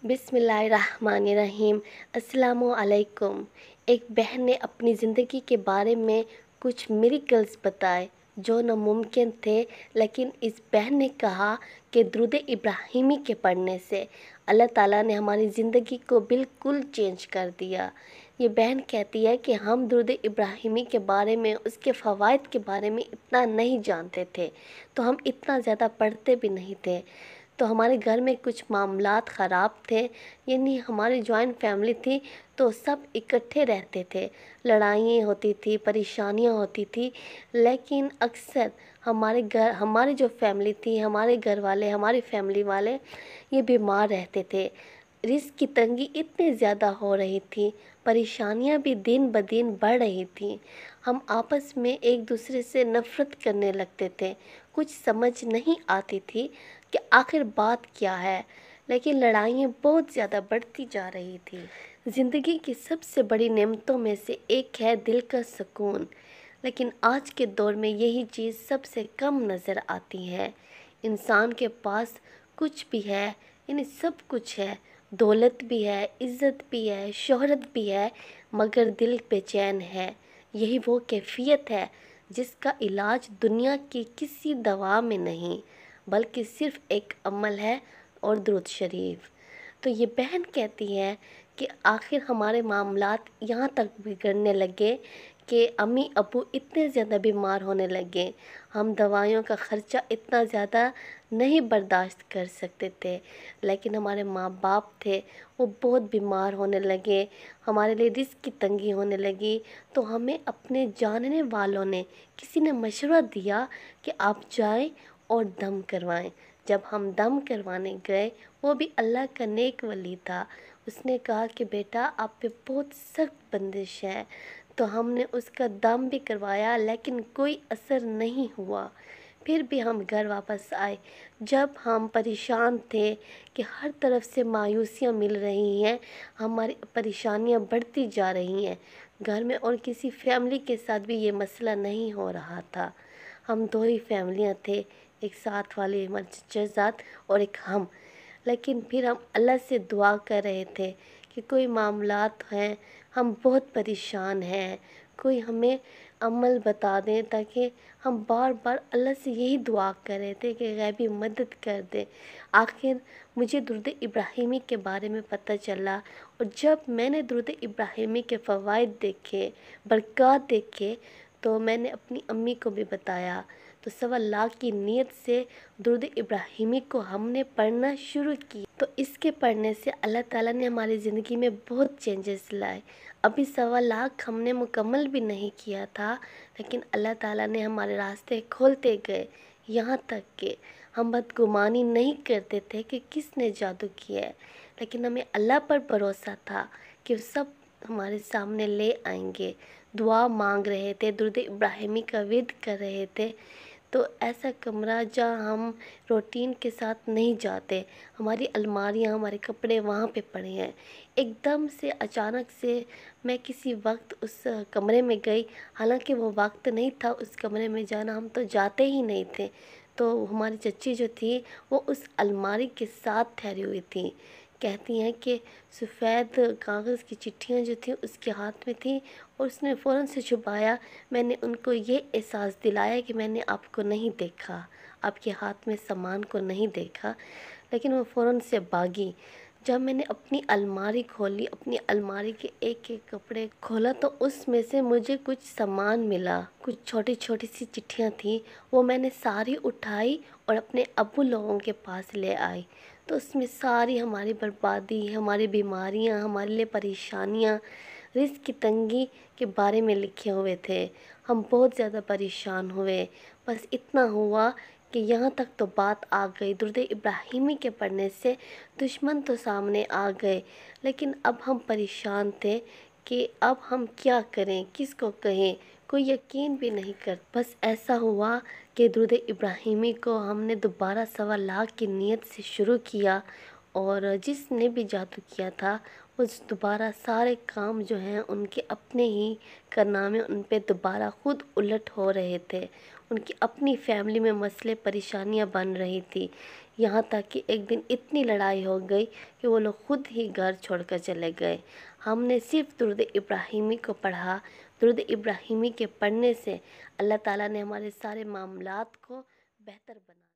बिस्मिल्लाहिर्रहमानिर्रहीम। अस्सलामुअलैकुम। एक बहन ने अपनी ज़िंदगी के बारे में कुछ मिरेकल्स बताए जो नामुमकिन थे, लेकिन इस बहन ने कहा कि दुरूद इब्राहिमी के पढ़ने से अल्लाह ताला ने हमारी ज़िंदगी को बिल्कुल चेंज कर दिया। ये बहन कहती है कि हम दुरूद इब्राहिमी के बारे में, उसके फ़वाइद के बारे में इतना नहीं जानते थे, तो हम इतना ज़्यादा पढ़ते भी नहीं थे। तो हमारे घर में कुछ मामलात ख़राब थे, यानी हमारी जॉइंट फैमिली थी, तो सब इकट्ठे रहते थे। लड़ाइयाँ होती थी, परेशानियाँ होती थी, लेकिन अक्सर हमारी जो फैमिली थी, हमारे घर वाले, हमारी फैमिली वाले ये बीमार रहते थे। रिस्क की तंगी इतनी ज़्यादा हो रही थी, परेशानियाँ भी दिन ब दिन बढ़ रही थी। हम आपस में एक दूसरे से नफ़रत करने लगते थे। कुछ समझ नहीं आती थी कि आखिर बात क्या है, लेकिन लड़ाइयाँ बहुत ज़्यादा बढ़ती जा रही थी। ज़िंदगी की सबसे बड़ी नेमतों में से एक है दिल का सुकून, लेकिन आज के दौर में यही चीज़ सबसे कम नज़र आती है। इंसान के पास कुछ भी है, यानी सब कुछ है, दौलत भी है, इज़्ज़त भी है, शोहरत भी है, मगर दिल बेचैन है। यही वो कैफियत है जिसका इलाज दुनिया की किसी दवा में नहीं, बल्कि सिर्फ़ एक अमल है, और दुरूद शरीफ। तो ये बहन कहती है कि आखिर हमारे मामलात यहाँ तक बिगड़ने लगे कि अम्मी अब्बू इतने ज़्यादा बीमार होने लगे। हम दवाइयों का ख़र्चा इतना ज़्यादा नहीं बर्दाश्त कर सकते थे, लेकिन हमारे माँ बाप थे, वो बहुत बीमार होने लगे, हमारे लिए रिस्क की तंगी होने लगी। तो हमें अपने जानने वालों ने, किसी ने मशवरा दिया कि आप जाएं और दम करवाएं। जब हम दम करवाने गए, वो भी अल्लाह का नेक वली था, उसने कहा कि बेटा आप पे बहुत सख्त बंदिश है। तो हमने उसका दम भी करवाया, लेकिन कोई असर नहीं हुआ। फिर भी हम घर वापस आए। जब हम परेशान थे कि हर तरफ से मायूसियाँ मिल रही हैं, हमारी परेशानियाँ बढ़ती जा रही हैं घर में, और किसी फैमिली के साथ भी ये मसला नहीं हो रहा था। हम दो ही फैमिलियाँ थे, एक साथ वाली हमारे चचा ज़ात और एक हम। लेकिन फिर हम अल्लाह से दुआ कर रहे थे कि कोई मामलात हैं, हम बहुत परेशान हैं, कोई हमें अमल बता दें, ताकि हम बार बार अल्लाह से यही दुआ कर रहे थे कि गैबी मदद कर दे। आखिर मुझे दुरूद इब्राहिमी के बारे में पता चला, और जब मैंने दुरूद इब्राहिमी के फ़वाइद देखे, बरक़ात देखे, तो मैंने अपनी अम्मी को भी बताया। तो 1.25 लाख की नीयत से दुरूद इब्राहिमी को हमने पढ़ना शुरू किया। तो इसके पढ़ने से अल्लाह ताला ने हमारी ज़िंदगी में बहुत चेंजेस लाए। अभी 1.25 लाख हमने मुकम्मल भी नहीं किया था, लेकिन अल्लाह ताला ने हमारे रास्ते खोलते गए। यहाँ तक कि हम बदगुमानी नहीं करते थे कि किसने जादू किया है, लेकिन हमें अल्लाह पर भरोसा था कि वो सब हमारे सामने ले आएंगे। दुआ मांग रहे थे, दुरूद इब्राहिमी का विर्द कर रहे थे। तो ऐसा कमरा जहाँ हम रूटीन के साथ नहीं जाते, हमारी अलमारियाँ, हमारे कपड़े वहाँ पे पड़े हैं। एकदम से अचानक से मैं किसी वक्त उस कमरे में गई, हालांकि वो वक्त नहीं था उस कमरे में जाना, हम तो जाते ही नहीं थे। तो हमारी चच्ची जो थी, वो उस अलमारी के साथ ठहरी हुई थी। कहती हैं कि सफ़ेद कागज़ की चिट्ठियाँ जो थी उसके हाथ में थी, और उसने फ़ौरन से छुपाया। मैंने उनको ये एहसास दिलाया कि मैंने आपको नहीं देखा, आपके हाथ में सामान को नहीं देखा, लेकिन वो फ़ौरन से भागी। जब मैंने अपनी अलमारी खोली, अपनी अलमारी के एक एक कपड़े खोला, तो उसमें से मुझे कुछ सामान मिला। कुछ छोटी छोटी सी चिट्ठियाँ थी, वो मैंने सारी उठाई और अपने अब्बू लोगों के पास ले आई। तो उसमें सारी हमारी बर्बादी, हमारी बीमारियाँ, हमारे लिए परेशानियाँ, रिस्क की तंगी के बारे में लिखे हुए थे। हम बहुत ज़्यादा परेशान हुए। बस इतना हुआ कि यहाँ तक तो बात आ गई, दुरूद इब्राहिमी के पढ़ने से दुश्मन तो सामने आ गए, लेकिन अब हम परेशान थे कि अब हम क्या करें, किसको कहें, कोई यकीन भी नहीं कर। बस ऐसा हुआ कि दुरूद इब्राहिमी को हमने दोबारा 1.25 लाख की नीयत से शुरू किया, اور جس نے بھی جادو کیا تھا اس دوبارہ سارے کام جو ہیں ان کے اپنے ہی کارنامے ان پہ دوبارہ خود الٹ ہو رہے تھے، ان کی اپنی فیملی میں مسئلے پریشانیاں بن رہی تھی، یہاں تک کہ ایک دن اتنی لڑائی ہو گئی کہ وہ لوگ خود ہی گھر چھوڑ کر چلے گئے۔ ہم نے صرف درود ابراہیمی کو پڑھا، درود ابراہیمی کے پڑھنے سے اللہ تعالیٰ نے ہمارے سارے معاملات کو بہتر بنا